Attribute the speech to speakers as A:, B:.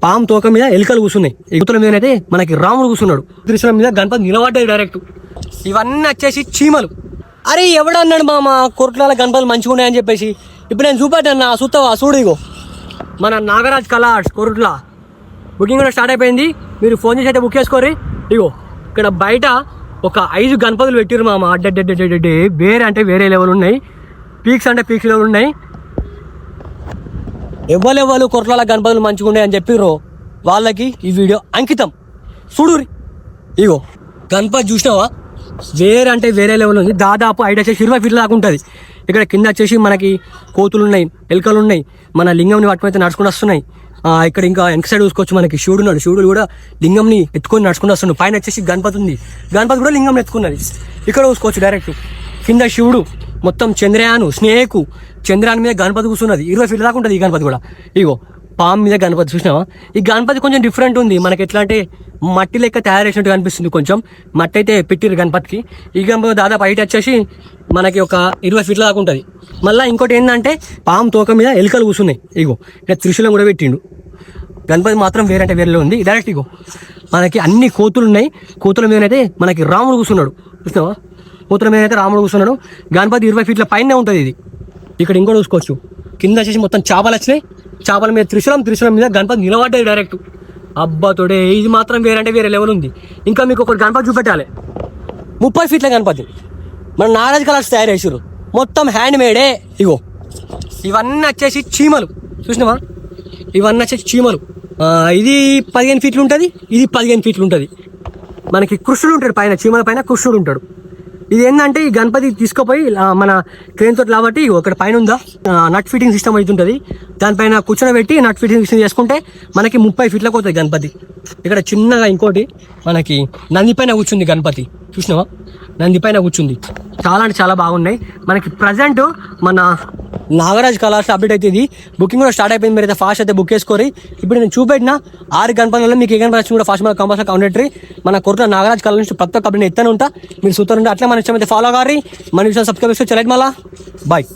A: పాము తోక మీద ఎలుకలు కూర్చున్నాయి. ఎగుతుల మీద అయితే మనకి రాముడు కూర్చున్నాడు. త్రిశూలం మీద గణపతి నిలబడ్డాయి డైరెక్ట్. ఇవన్నీ వచ్చేసి చీమలు. అరే ఎవడన్నాడు మామ కొరట్లాల గణపతులు మంచిగా ఉన్నాయని చెప్పేసి. ఇప్పుడు నేను చూపెట్టన్నా చూస్తావా? చూడు ఇగో మన నాగరాజ్ కలర్స్ కొరట్ల బుకింగ్ కూడా స్టార్ట్ అయిపోయింది. మీరు ఫోన్ చేసి అయితే బుక్ చేసుకోరి. ఇగో ఇక్కడ బయట ఒక 5 గణపతులు పెట్టిరు మామ. అడ్డే వేరే అంటే వేరే లెవెల్ ఉన్నాయి. పీక్స్ అంటే పీక్స్ లెవెల్ ఉన్నాయి. ఎవరు కొరట్లాల గణపతులు మంచిగా ఉన్నాయి అని చెప్పిర్రో వాళ్ళకి ఈ వీడియో అంకితం. చూడురి ఇగో గణపతి చూసినావా? వేరే అంటే వేరే లెవెల్ ఉంది. దాదాపు 5 వచ్చేసి 20 ఫీట్ల దాకా ఉంటుంది. ఇక్కడ కింద వచ్చేసి మనకి కోతులు ఉన్నాయి, ఎలుకలు ఉన్నాయి. మన లింగంని పట్టుకుని నడుచుకుని వస్తున్నాయి. ఇక్కడ ఇంకా వెనక సైడ్ చూసుకోవచ్చు మనకి శివుడు ఉన్నాడు. శివుడు కూడా లింగంని ఎత్తుకొని నడుచుకుని వస్తున్నాడు. పైన వచ్చేసి గణపతి ఉంది. గణపతి కూడా లింగం ఎత్తుకున్నది. ఇక్కడ చూసుకోవచ్చు డైరెక్ట్ కింద శివుడు మొత్తం చంద్రయాను స్నేహకు చంద్రయాన్ మీద గణపతి కూర్చున్నది. 20 ఫీట్ల దాకా ఉంటుంది ఈ గణపతి కూడా. ఇగో పాము మీద గణపతి చూసినావా? ఈ గణపతి కొంచెం డిఫరెంట్ ఉంది. మనకి ఎట్లా అంటే మట్టి లెక్క తయారు చేసినట్టు కనిపిస్తుంది. కొంచెం మట్టి అయితే పెట్టిరు గణపతికి. ఈ గణపతి దాదాపు హైట్ వచ్చేసి మనకి ఒక 20 ఫీట్ల దాకా ఉంటుంది. మళ్ళీ ఇంకోటి ఏంటంటే పాము తోక మీద ఎలుకలు కూర్చున్నాయి. ఇగో ఇక్కడ త్రిశూలం కూడా పెట్టిండు. గణపతి మాత్రం వేరే అంటే వేరేలో ఉంది. డైరెక్ట్ ఇగో మనకి అన్ని కోతులు ఉన్నాయి. కోతుల మీద అయితే మనకి రాముడు కూర్చున్నాడు. చూసినావా? కోతుల మీద అయితే రాముడు కూర్చున్నాడు. గణపతి 20 ఫీట్ల పైనే ఉంటుంది ఇది. ఇక్కడ ఇంకోటి చూసుకోవచ్చు కింద వచ్చేసి మొత్తం చేపలు వచ్చినాయి. చేపల మీద త్రిశూలం మీద గణపతి నిలబడ్డాయి డైరెక్ట్. అబ్బా తోడే ఇది మాత్రం వేరే అంటే వేరే లెవెల్ ఉంది. ఇంకా మీకు ఒక గణపతి చూపెట్టాలి. 30 ఫీట్ల గణపతి మన నారాజ్ కలర్స్ తయారు చేసారు. మొత్తం హ్యాండ్ మేడే. ఇగో ఇవన్నీ వచ్చేసి చీమలు. చూసినావా? ఇవన్నీ వచ్చేసి చీమలు. ఇది 15 ఫీట్లు ఉంటుంది. ఇది 15 ఫీట్లు ఉంటుంది. మనకి కృష్ణుడు ఉంటాడు పైన. చీమల పైన కృష్ణుడు ఉంటాడు. ఇది ఏంటంటే ఈ గణపతి తీసుకుపోయి మన క్రేన్ తోటి కాబట్టి అక్కడ పైన ఉందా నట్ ఫిట్టింగ్ సిస్టమ్ అవుతుంటుంది. దానిపైన కూర్చొని నట్ ఫిట్టింగ్ సిస్టమ్ చేసుకుంటే మనకి 30 ఫీట్లకు అవుతుంది గణపతి. ఇక్కడ చిన్నగా ఇంకోటి మనకి నంది పైన కూర్చుంది గణపతి. చూసినావా? నంది పైన కూర్చుంది. చాలా అంటే చాలా బాగున్నాయి. మనకి ప్రజెంట్ మన నాగరాజ్ కలర్స్ అప్డేట్ అయితే ఇది బుకింగ్ కూడా స్టార్ట్ అయిపోయింది. మీరు అయితే ఫాస్ట్ అయితే బుక్ చేసుకోరి. ఇప్పుడు నేను చూపెట్టిన 6 గణపతులలో మీకు ఏ గణపతి కూడా ఫాస్ట్ మన కంపల్సరీ కౌంటరీ మన కొరత నాగరాజ్ కలర్ నుంచి ప్రతి ఒక్క అప్డేట్ ఎత్తాను ఉంటా. మీరు సూత్రం ఉంటే అట్లా మన ఇష్టం అయితే ఫాలో కారీ. మన విషయం సబ్స్క్రైబ్ చేసుకోవచ్చు. మళ్ళా బాయ్.